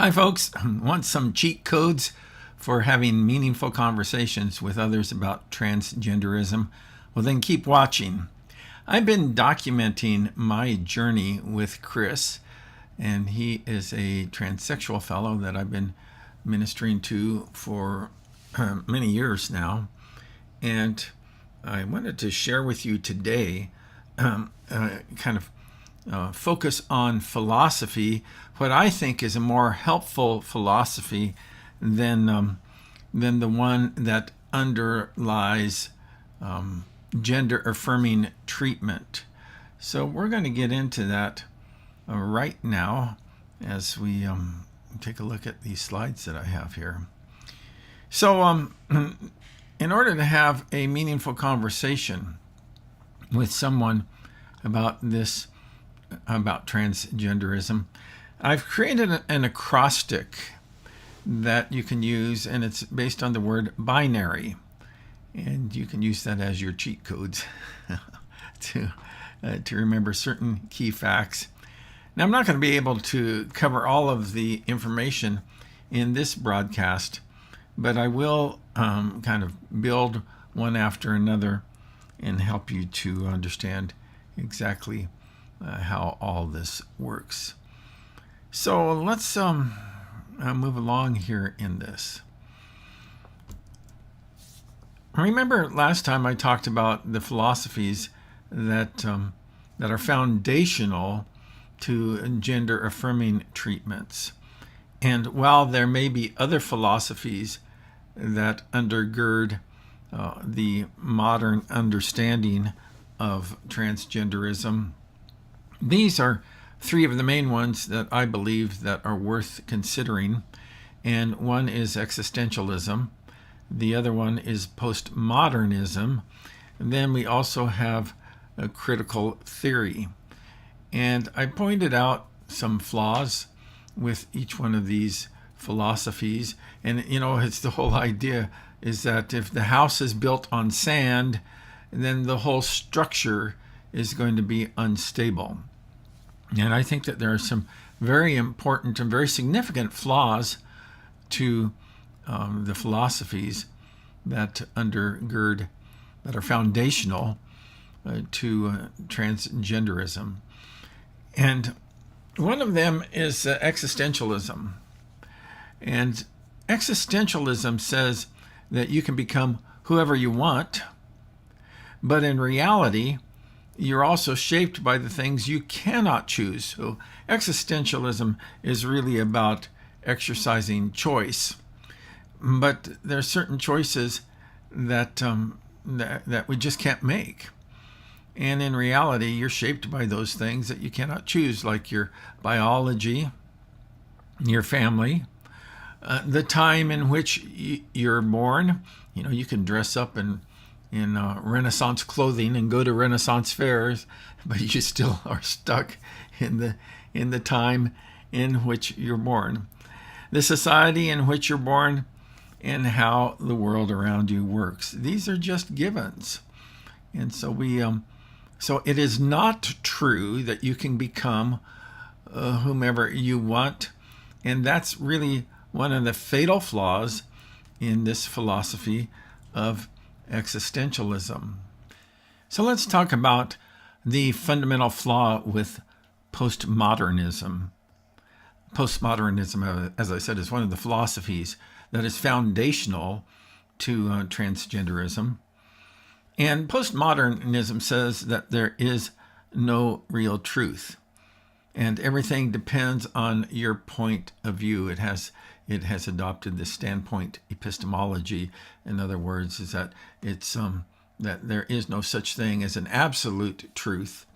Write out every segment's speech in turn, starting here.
Hi, folks. Want some cheat codes for having meaningful conversations with others about transgenderism? Well, then keep watching. I've been documenting my journey with Chris, and he is a transsexual fellow that I've been ministering to for many years now. And I wanted to share with you today focus on philosophy, what I think is a more helpful philosophy than the one that underlies gender affirming treatment. So we're going to get into that right now as we take a look at these slides that I have here. So in order to have a meaningful conversation with someone about transgenderism, I've created an acrostic that you can use, and it's based on the word binary. And you can use that as your cheat codes to remember certain key facts. Now, I'm not going to be able to cover all of the information in this broadcast, but I will kind of build one after another and help you to understand exactly how all this works. So let's move along here in this. Remember last time I talked about the philosophies that are foundational to gender affirming treatments. And while there may be other philosophies that undergird the modern understanding of transgenderism, these are three of the main ones that I believe that are worth considering. And one is existentialism. The other one is postmodernism. And then we also have a critical theory. And I pointed out some flaws with each one of these philosophies. And, it's the whole idea is that if the house is built on sand, then the whole structure is going to be unstable. And I think that there are some very important and very significant flaws to the philosophies that undergird, that are foundational to transgenderism. And one of them is existentialism. And existentialism says that you can become whoever you want, but in reality, you're also shaped by the things you cannot choose. So existentialism is really about exercising choice. But there are certain choices that we just can't make. And in reality, you're shaped by those things that you cannot choose, like your biology, your family, the time in which you're born. You can dress up in Renaissance clothing and go to Renaissance fairs, but you still are stuck in the time in which you're born. The society in which you're born and how the world around you works. These are just givens. And so so it is not true that you can become whomever you want. And that's really one of the fatal flaws in this philosophy of existentialism. So let's talk about the fundamental flaw with postmodernism. Postmodernism, as I said, is one of the philosophies that is foundational to transgenderism. And postmodernism says that there is no real truth, and everything depends on your point of view. It has adopted the standpoint epistemology. In other words, is that it's that there is no such thing as an absolute truth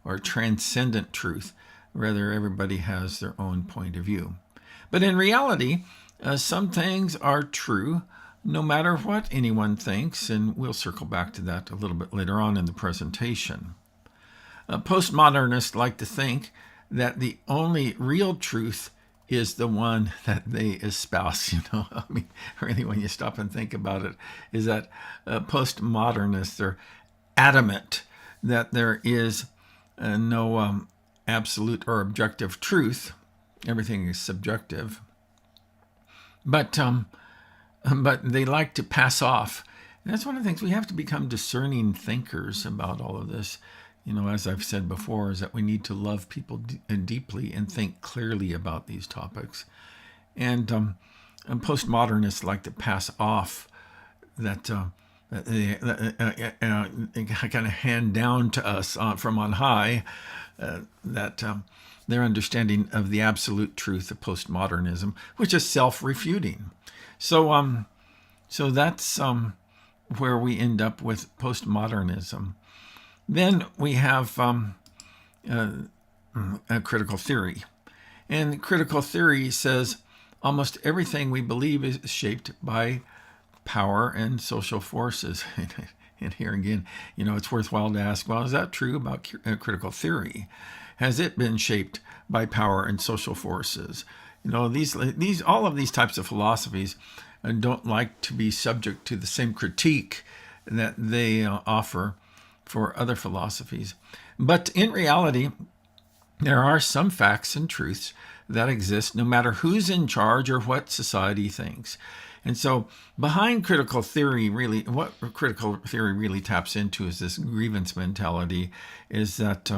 or transcendent truth. Rather, everybody has their own point of view. But in reality, some things are true no matter what anyone thinks, and we'll circle back to that a little bit later on in the presentation. Postmodernists like to think that the only real truth is the one that they espouse. Really, when you stop and think about it, is that postmodernists are adamant that there is no absolute or objective truth. Everything is subjective. but they like to pass off. And that's one of the things we have to become discerning thinkers about all of this. As I've said before, is that we need to love people deeply and think clearly about these topics. And postmodernists like to pass off that they kind of hand down to us from on high that their understanding of the absolute truth of postmodernism, which is self-refuting. So that's where we end up with postmodernism. Then we have a critical theory. And critical theory says almost everything we believe is shaped by power and social forces. And here again, it's worthwhile to ask, well, is that true about critical theory? Has it been shaped by power and social forces? These all of these types of philosophies don't like to be subject to the same critique that they offer for other philosophies. But in reality, there are some facts and truths that exist no matter who's in charge or what society thinks. And so behind critical theory, really, what critical theory really taps into is this grievance mentality, is that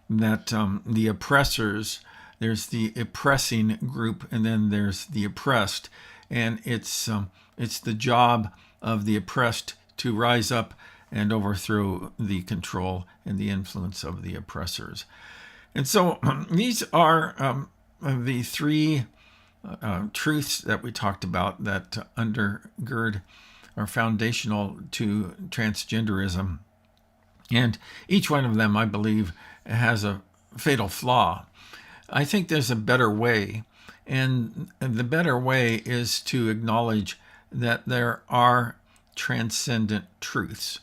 the oppressors, there's the oppressing group, and then there's the oppressed. And it's the job of the oppressed to rise up and overthrow the control and the influence of the oppressors. And so these are the three truths that we talked about that undergird are foundational to transgenderism. And each one of them, I believe, has a fatal flaw. I think there's a better way. And the better way is to acknowledge that there are transcendent truths.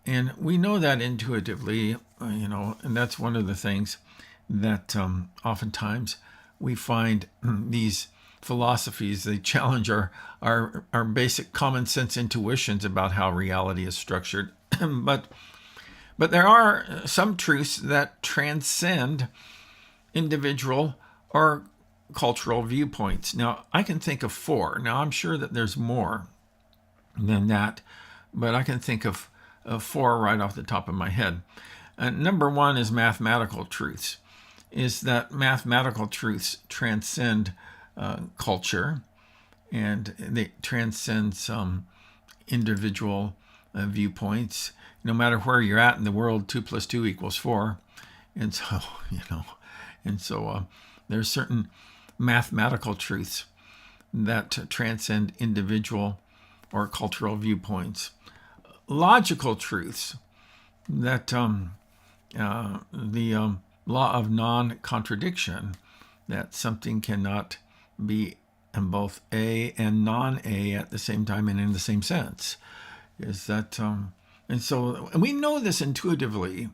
And we know that intuitively, and that's one of the things that oftentimes we find these philosophies, they challenge our basic common sense intuitions about how reality is structured. But there are some truths that transcend individual or cultural viewpoints. Now, I can think of 4. Now, I'm sure that there's more than that, but I can think of 4 right off the top of my head. Number 1 is mathematical truths, is that mathematical truths transcend culture, and they transcend some individual viewpoints. No matter where you're at in the world, 2 + 2 = 4. And so, there's certain mathematical truths that transcend individual or cultural viewpoints. Logical truths that the law of non-contradiction, that something cannot be both A and non-A at the same time and in the same sense, is that and we know this intuitively,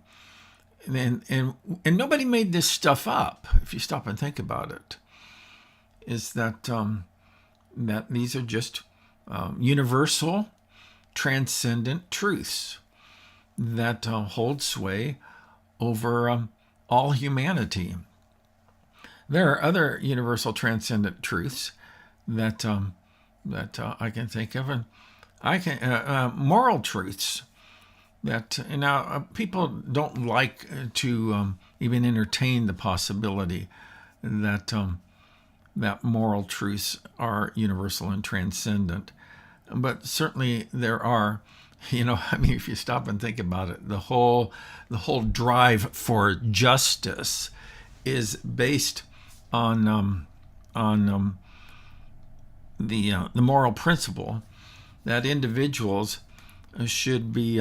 and nobody made this stuff up. If you stop and think about it, is that that these are just universal, transcendent truths that hold sway over all humanity. There are other universal, transcendent truths that I can think of, and moral truths that now people don't like to even entertain the possibility that that moral truths are universal and transcendent. But certainly there are, if you stop and think about it, the whole drive for justice is based on the moral principle that individuals should be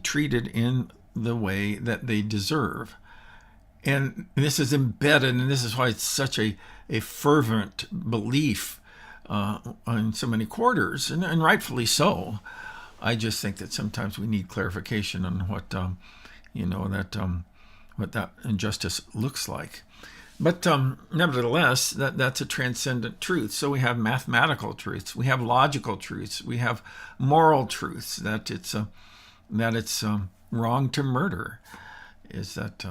treated in the way that they deserve. And this is embedded, and this is why it's such a fervent belief in so many quarters, and rightfully so. I just think that sometimes we need clarification on what what that injustice looks like. But nevertheless, that's a transcendent truth. So we have mathematical truths, we have logical truths, we have moral truths, that it's wrong to murder, is that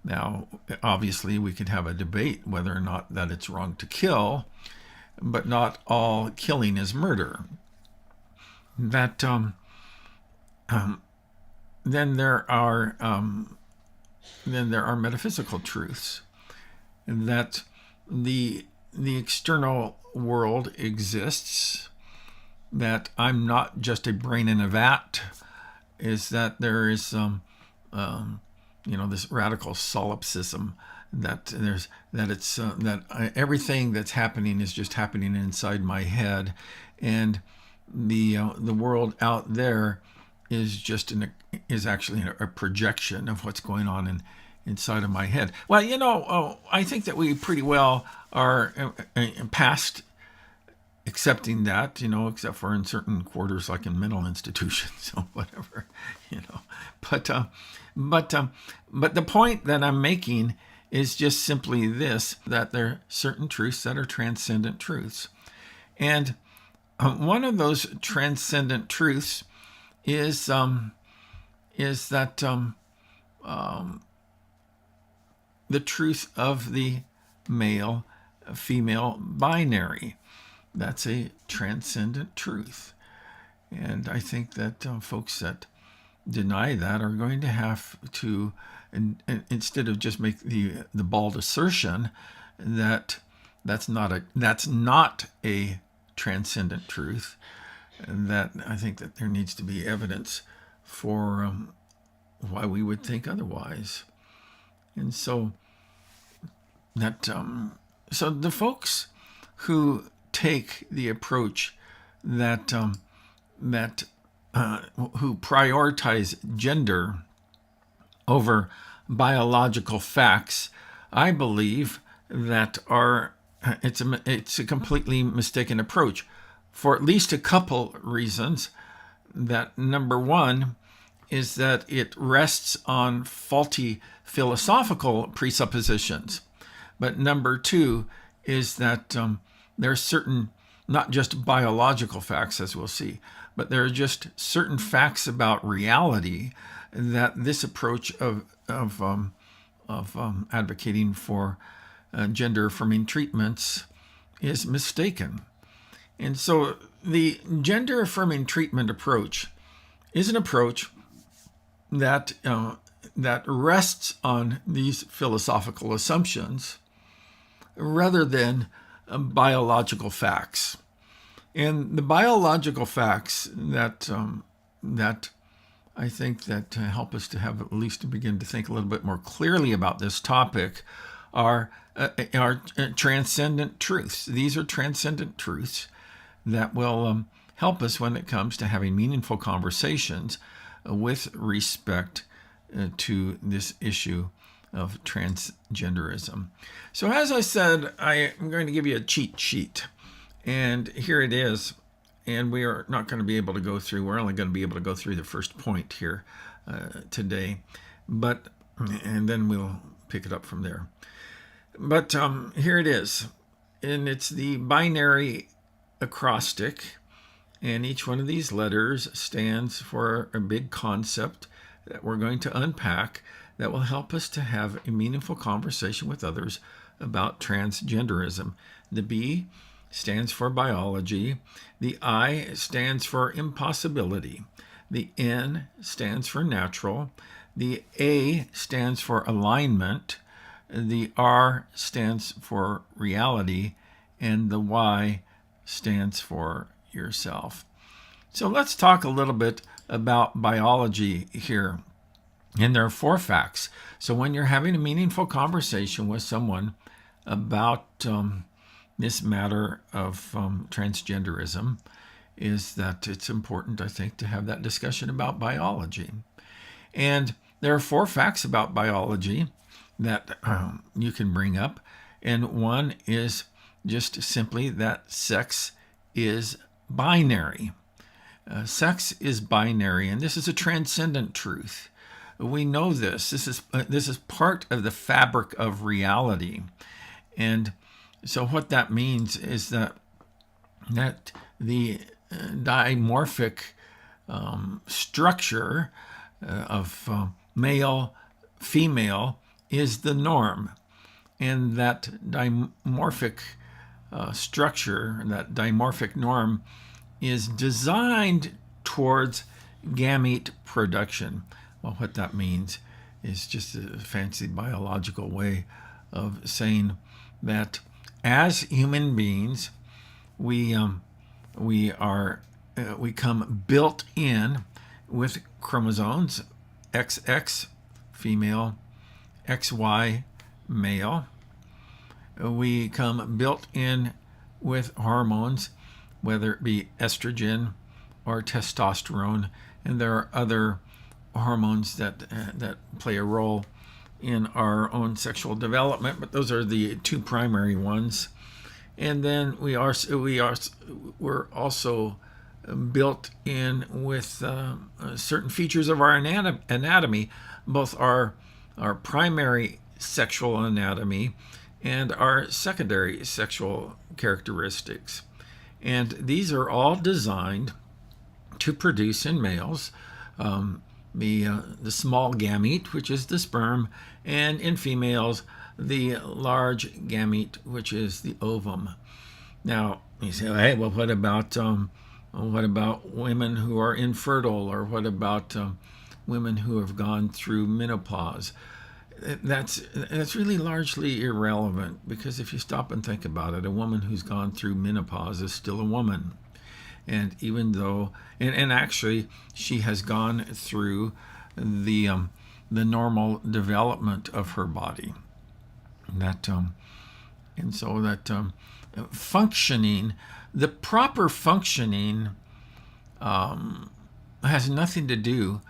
Now, obviously, we could have a debate whether or not that it's wrong to kill, but not all killing is murder. That then there are metaphysical truths that the external world exists, that I'm not just a brain in a vat, is that there is this radical solipsism, that everything that's happening is just happening inside my head, and the world out there is actually a projection of what's going on inside of my head. Well, I think that we pretty well are past accepting that, except for in certain quarters, like in mental institutions or whatever, But but the point that I'm making is just simply this: that there are certain truths that are transcendent truths, and one of those transcendent truths is that the truth of the male-female binary. That's a transcendent truth. And I think that folks that deny that are going to have to, and instead of just make the bald assertion that that's not a transcendent truth, that I think that there needs to be evidence for why we would think otherwise. And so so the folks who take the approach that who prioritize gender over biological facts, I believe that it's a completely mistaken approach, for at least a couple reasons. That number one is that it rests on faulty philosophical presuppositions. But number two is that there are certain, not just biological facts, as we'll see, but there are just certain facts about reality that this approach of advocating for gender affirming treatments is mistaken. And so the gender affirming treatment approach is an approach that rests on these philosophical assumptions rather than biological facts. And the biological facts that I think that help us to have at least to begin to think a little bit more clearly about this topic are transcendent truths. These are transcendent truths that will help us when it comes to having meaningful conversations with respect to this issue of transgenderism. So as I said, I am going to give you a cheat sheet. And here it is. And we are not going to be able to go through, we're only going to be able to go through the first point here today. And then we'll pick it up from there. But here it is. And it's the binary acrostic. And each one of these letters stands for a big concept that we're going to unpack that will help us to have a meaningful conversation with others about transgenderism. The B stands for biology. The I stands for impossibility. The N stands for natural. The A stands for alignment. The R stands for reality. And the Y stands for yourself. So let's talk a little bit about biology here. And there are 4 facts. So when you're having a meaningful conversation with someone about this matter of transgenderism, is that it's important, I think, to have that discussion about biology. And there are 4 facts about biology that you can bring up. And one is just simply that sex is binary. Sex is binary, and this is a transcendent truth. We know this. This is part of the fabric of reality. And so what that means is that the dimorphic structure of male, female is the norm, and that dimorphic structure, that dimorphic norm, is designed towards gamete production. Well, what that means is just a fancy biological way of saying that as human beings, we come built in with chromosomes XX female, XY male. We come built in with hormones, whether it be estrogen or testosterone, and there are other hormones that play a role in our own sexual development, but those are the two primary ones. And then we're also built in with certain features of our anatomy, both our primary sexual anatomy and our secondary sexual characteristics. And these are all designed to produce in males the small gamete, which is the sperm, and in females, the large gamete, which is the ovum. Now, you say, hey, well, what about women who are infertile, or what about women who have gone through menopause? That's really largely irrelevant, because if you stop and think about it, a woman who's gone through menopause is still a woman. And even though, and actually, she has gone through the normal development of her body. Functioning, the proper functioning, has nothing to do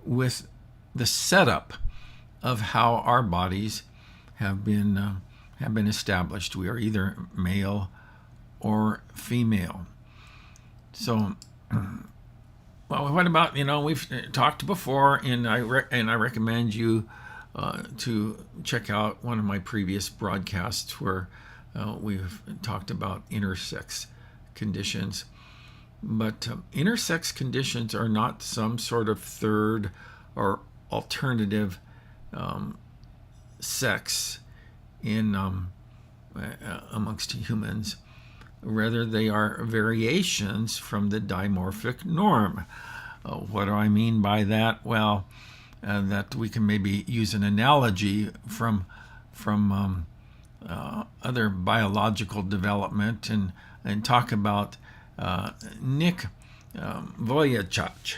with the setup of how our bodies have been established. We are either male or female. So, well, what about, we've talked before, and I recommend you to check out one of my previous broadcasts where we've talked about intersex conditions. But intersex conditions are not some sort of third or alternative sex in amongst humans. Rather, they are variations from the dimorphic norm. What do I mean by that? Well, that we can maybe use an analogy from other biological development and talk about Nick Vujicic.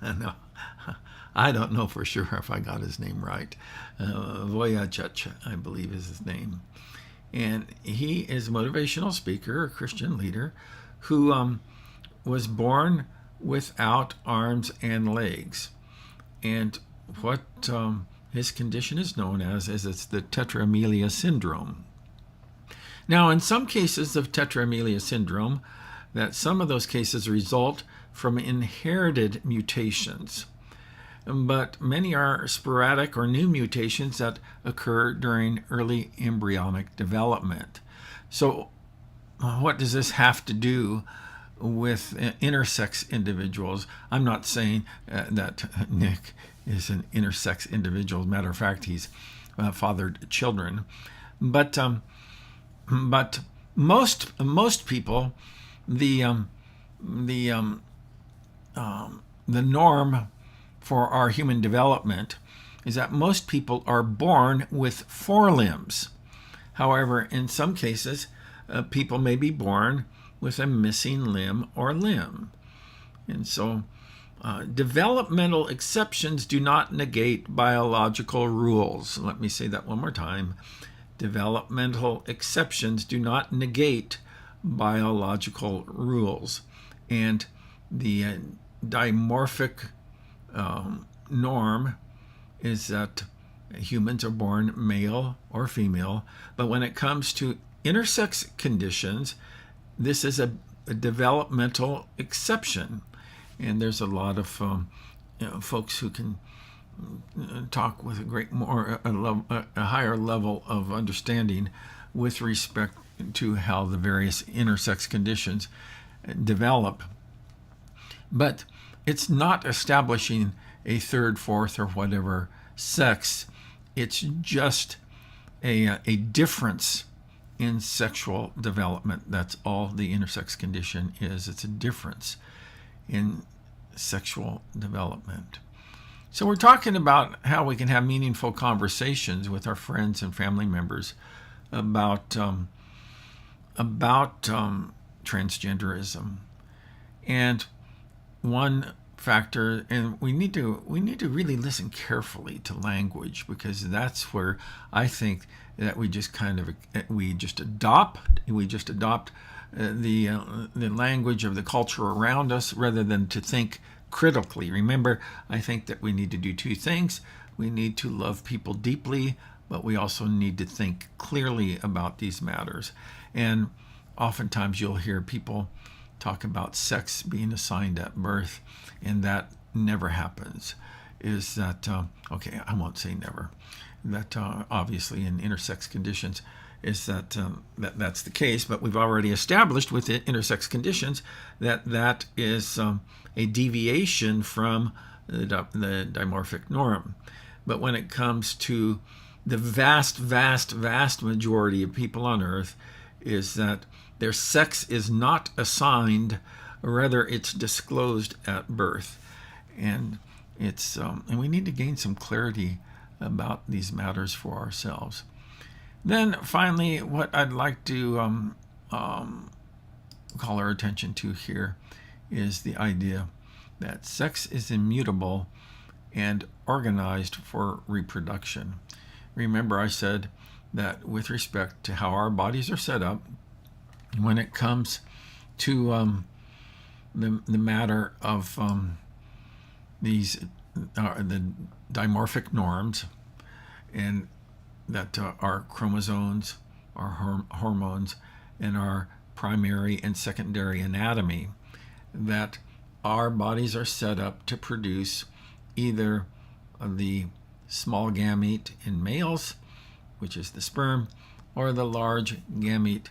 No, I don't know for sure if I got his name right. Vujicic, I believe, is his name. And he is a motivational speaker, a Christian leader, who was born without arms and legs. And what his condition is known as is it's the tetraamelia syndrome. Now, in some cases of tetraamelia syndrome, that some of those cases result from inherited mutations. But many are sporadic or new mutations that occur during early embryonic development. So what does this have to do with intersex individuals? I'm not saying that Nick is an intersex individual. As a matter of fact, he's fathered children. But most people, the norm for our human development is that most people are born with four limbs. However, in some cases, people may be born with a missing limb or limb. And so developmental exceptions do not negate biological rules. Let me say that one more time. Developmental exceptions do not negate biological rules. And the dimorphic norm is that humans are born male or female, but when it comes to intersex conditions, this is a developmental exception. And there's a lot of folks who can talk with a higher level of understanding with respect to how the various intersex conditions develop. But it's not establishing a third, fourth, or whatever sex it's just a difference in sexual development. That's all the intersex condition is. It's a difference in sexual development. So we're talking about how we can have meaningful conversations with our friends and family members about transgenderism. And one factor, and we need to really listen carefully to language, because that's where I think that we just adopt the language of the culture around us rather than to think critically. Remember, I think that we need to do two things. We need to love people deeply, but we also need to think clearly about these matters. And oftentimes you'll hear people talk about sex being assigned at birth, and that never happens. Is that, okay, I won't say never. That obviously in intersex conditions is that's the case, but we've already established with the intersex conditions that is a deviation from the dimorphic norm. But when it comes to the vast majority of people on Earth, is that their sex is not assigned, rather it's disclosed at birth. And it's and we need to gain some clarity about these matters for ourselves. Then finally, what I'd like to call our attention to here is the idea that sex is immutable and organized for reproduction. Remember, I said that with respect to how our bodies are set up, when it comes to the matter of these the dimorphic norms, and that our chromosomes, our hormones, and our primary and secondary anatomy, that our bodies are set up to produce either the small gamete in males, which is the sperm, or the large gamete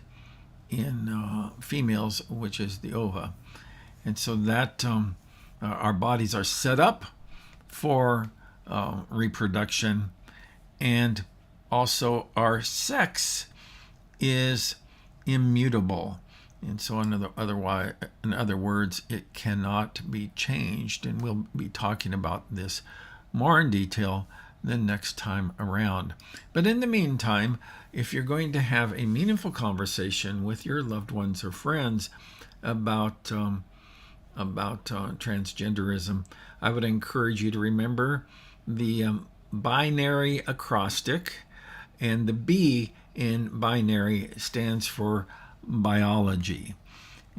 in females, which is the ova. And so that our bodies are set up for reproduction, and also our sex is immutable. And so in other words, it cannot be changed. And we'll be talking about this more in detail the next time around. But in the meantime, if you're going to have a meaningful conversation with your loved ones or friends about transgenderism, I would encourage you to remember the binary acrostic, and the B in binary stands for biology.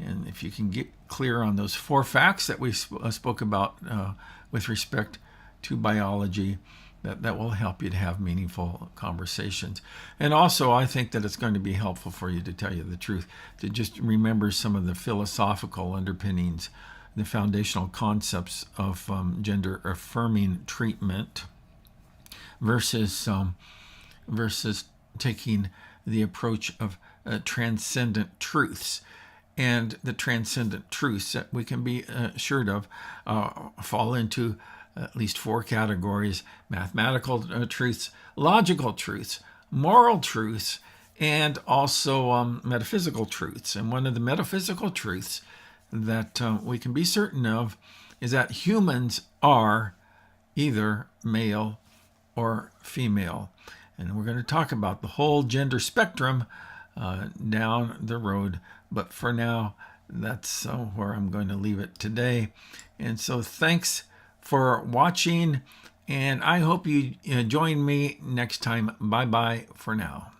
And if you can get clear on those 4 facts that we spoke about with respect to biology, that will help you to have meaningful conversations. And also, I think that it's going to be helpful for you, to tell you the truth, to just remember some of the philosophical underpinnings, the foundational concepts of gender affirming treatment versus taking the approach of transcendent truths. And the transcendent truths that we can be assured of fall into at least 4 categories: mathematical truths, logical truths, moral truths, and also metaphysical truths. And one of the metaphysical truths that we can be certain of is that humans are either male or female. And we're going to talk about the whole gender spectrum down the road. But for now, that's where I'm going to leave it today. And so thanks for watching, and I hope you join me next time. Bye-bye for now.